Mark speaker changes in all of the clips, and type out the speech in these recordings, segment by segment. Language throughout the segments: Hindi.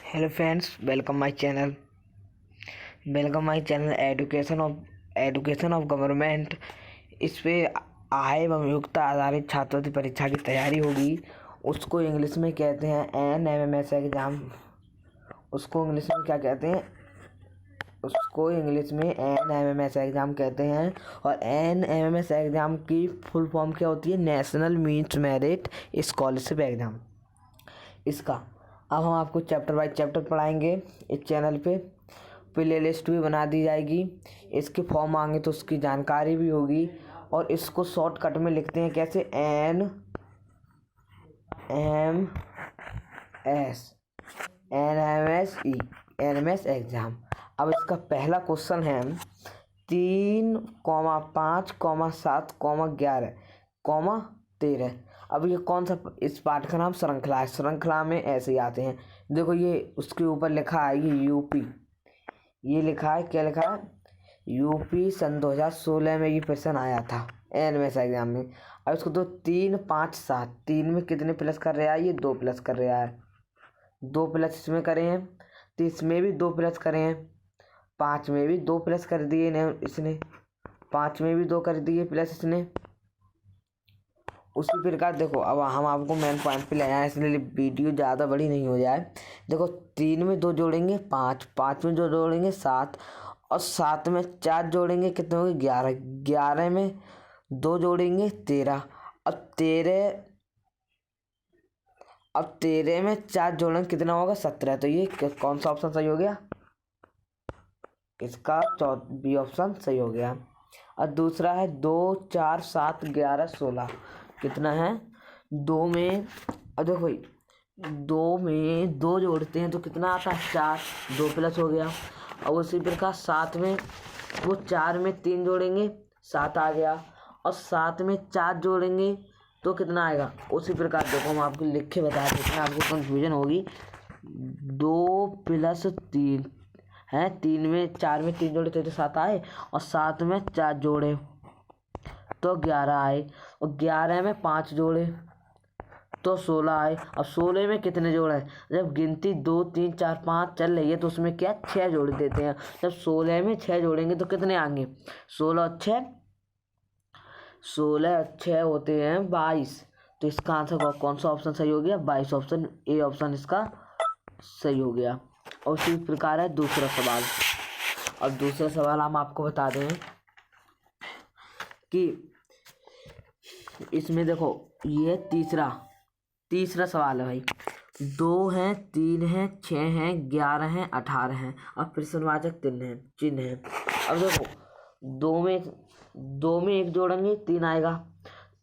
Speaker 1: Hello friends, welcome my channel education of government. इस पे आय एवं योग्यता आधारित छात्रवृत्ति परीक्षा की तैयारी होगी। उसको इंग्लिश में कहते हैं NMMS एग्ज़ाम। उसको इंग्लिश में क्या कहते हैं? उसको इंग्लिश में NMMS एग्ज़ाम कहते हैं। और NMMS एग्ज़ाम की फुल फॉर्म क्या होती है? National means merit scholarship exam. इसका अब हम आपको चैप्टर बाय चैप्टर पढ़ाएंगे। इस चैनल पे प्ले लिस्ट भी बना दी जाएगी। इसके फॉर्म मांगे तो उसकी जानकारी भी होगी। और इसको शॉर्टकट में लिखते हैं कैसे? NMS exam. अब इसका पहला क्वेश्चन है 3,5,7,11,13। अब ये कौन सा? इस पाठ का नाम श्रृंखला है। श्रृंखला में ऐसे ही आते हैं। देखो, ये उसके ऊपर लिखा है, ये यूपी, ये लिखा है, क्या लिखा है? यूपी सन 2016 में ये क्वेश्चन आया था NMS एग्जाम में। अब इसको तो 3, 5, 7, 3 में कितने प्लस कर रहा है? ये 2 प्लस कर रहा है। 2 प्लस इसमें करे हैं तो इसमें भी 2 प्लस करे हैं। 5 में भी 2 प्लस कर दिए इसने। 5 में भी 2 कर दिए प्लस इसने। उसी प्रकार देखो, अब हम आपको मेन पॉइंट पे ले आए, इसलिए वीडियो ज़्यादा बड़ी नहीं हो जाए। देखो, 3 में 2 जोड़ेंगे 5, 5 में 2 जोड़ेंगे 7, और 7 में 4 जोड़ेंगे कितने होंगे? 11, 11 में 2 जोड़ेंगे 13, और 13 में 4 जोड़ेंगे कितना होगा? 17। तो ये कौन सा ऑप्शन सही हो गया? इसका बी ऑप्शन सही हो गया। और दूसरा है 2, 4, 7, 11, 16। कितना है? 2 में, अब देखो, 2 में 2 जोड़ते हैं तो कितना आता है? 4, 2 प्लस हो गया। और उसी प्रकार 7 में, वो 4 में 3 जोड़ेंगे 7 आ गया, और 7 में 4 जोड़ेंगे तो कितना आएगा? उसी प्रकार देखो, हम आपको लिख के बता देते हैं, आपको कंफ्यूजन होगी। 2 प्लस 3 है, 3 में 4 में 3 जोड़े तो 7 आए, और 7 में 4 जोड़े तो 11 आए, और 11 में 5 जोड़े तो 16 आए। अब 16 में कितने जोड़े? जब गिनती 2, 3, 4, 5 चल रही है तो उसमें क्या 6 जोड़ देते हैं। जब 16 में 6 जोड़ेंगे तो कितने आएंगे? 16 और 6 होते हैं 22। तो इसका आंसर कौन सा ऑप्शन सही हो गया? 22 ऑप्शन, ए ऑप्शन इसका सही हो गया। और उसी प्रकार है दूसरा सवाल। और दूसरा सवाल हम आपको बता दें कि इसमें देखो, ये तीसरा सवाल है भाई। 2 हैं, 3 हैं, 6 हैं, 11 हैं, 18 हैं, और प्रश्नवाचक चिन्ह है। अब देखो, 2 में 1 जोड़ेंगे 3 आएगा,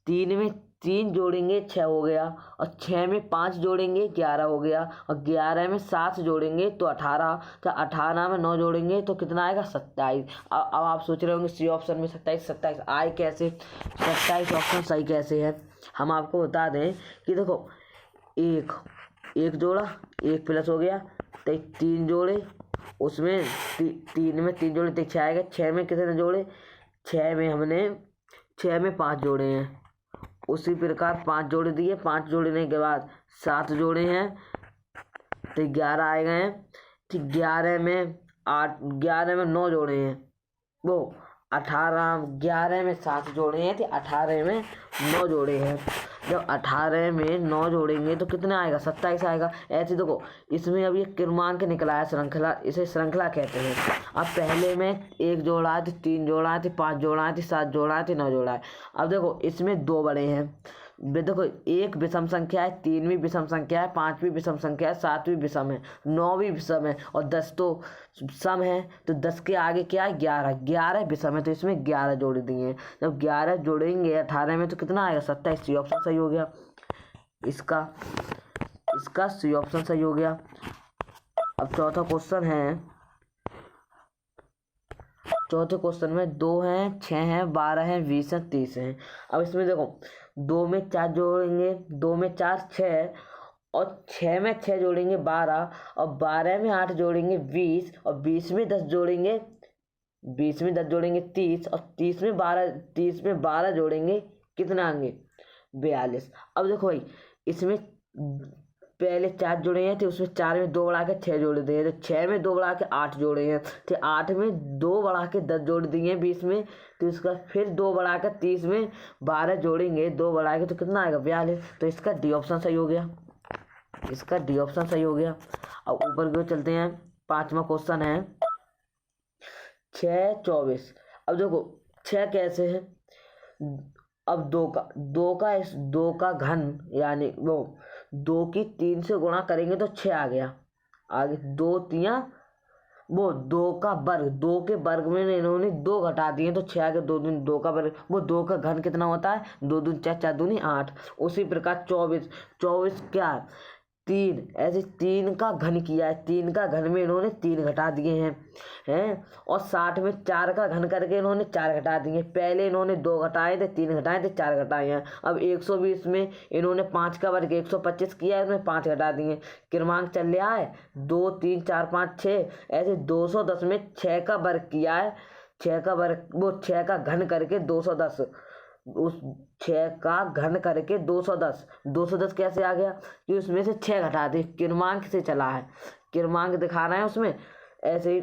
Speaker 1: 3 में 3 जोड़ेंगे 6 हो गया, और 6 में 5 जोड़ेंगे 11 हो गया, और 11 में 7 जोड़ेंगे तो 18, तो 18 में 9 जोड़ेंगे तो कितना आएगा? 27। अब आप सोच रहे होंगे सी ऑप्शन में 27 आए कैसे? 27 ऑप्शन सही कैसे है? हम आपको बता दें कि देखो, एक जोड़ा, 1 प्लस हो गया, तो 3 जोड़े, उसमें 3 में 3 जोड़े तो 6 आएगा। 6 में कितने जोड़े? 6 में 5 जोड़े हैं। उसी प्रकार 5 जोड़ दिए, 5 जोड़ने के बाद 7 जोड़े हैं तो 11 आए गए हैं। ठीक, 11 में 9 जोड़े हैं, वो 18, 11 में 7 जोड़े हैं तो 18 में 9 जोड़े हैं। जब 18 में 9 जोड़ेंगे तो कितना आएगा? 27 आएगा। ऐसे देखो, इसमें अब ये क्रमांक निकला है, श्रृंखला, इसे श्रृंखला कहते हैं। अब पहले में 1 जोड़ा है, 3 जोड़ा है, 5 जोड़ा है, 7 जोड़ा है, 9 जोड़ा है। अब देखो, इसमें 2 बड़े हैं। देखो, 1 विषम संख्या है, 3 भी विषम संख्या है, 5 भी विषम संख्या है, 7 भी विषम है, 9 भी विषम है, और 10 तो सम है। तो 10 के आगे क्या है? 11, 11 विषम है, तो इसमें 11 जोड़ दिए हैं। जब 11 जोड़ेंगे 18 में तो कितना आएगा? 27। सी ऑप्शन सही हो गया। इसका सी ऑप्शन सही हो गया। अब चौथा क्वेश्चन है। चौथे क्वेश्चन में 2 हैं, 6 हैं, 12 हैं, 20 हैं, 30 हैं। अब इसमें देखो, 2 में 4 जोड़ेंगे, 2 में 4 6, और 6 में 6 जोड़ेंगे 12, और 12 में 8 जोड़ेंगे 20, और 20 में 10 जोड़ेंगे 30, और 30 में 12 जोड़ेंगे कितना आएंगे? 42। अब देखो भाई, इसमें पहले 4 जोड़े हैं तो उसमें 4 में 2 बढ़ा के 6 जोड़ दिए, तो 6 में 2 बढ़ा के 8 जोड़े हैं, तो 8 में 2 बढ़ा के 10 जोड़ दिए 20 में, तो इसका फिर 2 बढ़ा कर 30 में 12 जोड़ेंगे, 2 बढ़ा के तो कितना आएगा 42। तो इसका डी ऑप्शन सही हो गया, इसका डी ऑप्शन सही हो गया। अब ऊपर की ओर चलते हैं, 5वां क्वेश्चन है 6 24। अब देखो 6 कैसे है, अब 2 का घन यानी वो 2 की 3 से गुणा करेंगे तो 6 आ गया। आगे 2 तिया वो 2 का वर्ग, 2 के वर्ग में इन्होंने 2 घटा दिए तो 6 आ गया। 2 दूनी 2 का वर्ग, वो 2 का घन कितना होता है 2 दूनी 4, 4 दूनी 8। उसी प्रकार 24 क्या 3, ऐसे 3 का घन किया है, 3 का घन में इन्होंने 3 घटा दिए हैं। और 60 में 4 का घन करके इन्होंने 4 घटा दिए। पहले इन्होंने 2 घटाए थे, 3 घटाए थे, 4 घटाए हैं। अब 120 में इन्होंने 5 का वर्ग 125 किया है, इसमें 5 घटा दिए। क्रमांक चल रहा है 2 3 4 5 6, ऐसे 210 में 6 का वर्ग किया है, 6 का वर्ग वो 6 का घन करके 210, उस 6 का घन करके 210। 210 कैसे आ गया कि उसमें से 6 घटा दे, क्रमांक से चला है, क्रमांक दिखा रहे हैं उसमें, ऐसे ही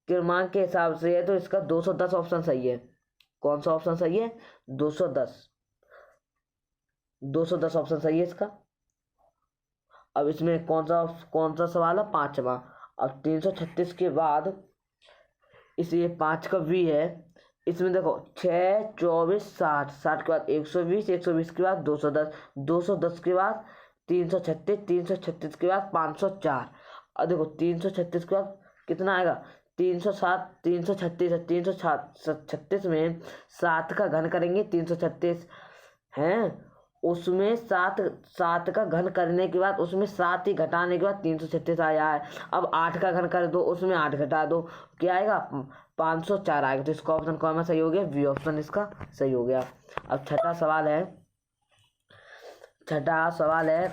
Speaker 1: क्रमांक के हिसाब से है, तो इसका 210 ऑप्शन सही है। कौन सा ऑप्शन सही है 210, 210 ऑप्शन सही है इसका। अब इसमें कौन सा सवाल है 5वां। अब 336 के बाद इसे 5 का v है, इसमें देखो 6 24 60, 60 के बाद 120, 120 के बाद 210, 210 के बाद 336, 336 के बाद 504। और देखो 336 के बाद कितना आएगा 307, 336 है, 336 में 7 का घन करेंगे 336 हैं, उसमें 7 का घन करने के बाद उसमें 7 ही घटाने के बाद 336 आया है। अब 8 का घन कर दो, उसमें 8 घटा दो, क्या आएगा 504 आएगा। तो इसका ऑप्शन कौन सा सही हो गया, बी ऑप्शन इसका सही हो गया। अब छठा सवाल है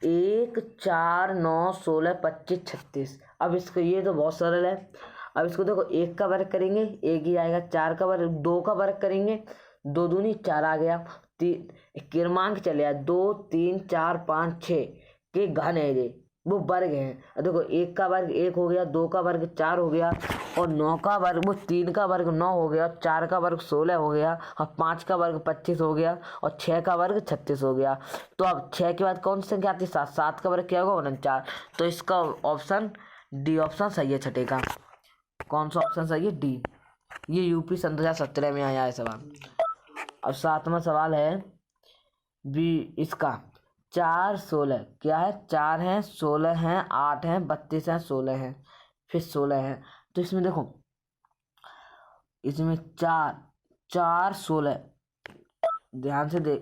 Speaker 1: 1 4 9 16 25 36। अब इसको ये तो बहुत सरल है। अब इसको देखो 1 का वर्ग करेंगे 1 ही आएगा, 4 का वर्ग 2 का वर्ग करेंगे 2 दूनी 4 आ गया। क्रमांक चले 2 3 4 5 6 के घन है ये, वो वर्ग हैं। देखो 1 का वर्ग 1 हो गया, 2 का वर्ग 4 हो गया, और 9 का वर्ग वो 3 का वर्ग 9 हो गया, 4 का वर्ग 16 हो गया, और 5 का वर्ग 25 हो गया, और 6 का वर्ग 36 हो गया। तो अब 6 के बाद कौन सी संख्या आती है 7, 7 का वर्ग क्या होगा 49। तो इसका ऑप्शन डी ऑप्शन सही है छठे का। कौन सा ऑप्शन सही है डी, ये यूपी सन 2017 में आया है सवाल। अब 7वां सवाल है बी, इसका 4 16 क्या है 4 हैं 16 हैं 8 हैं 32 हैं 16 हैं फिर 16 हैं। तो इसमें देखो इसमें 4 4 16 ध्यान से देख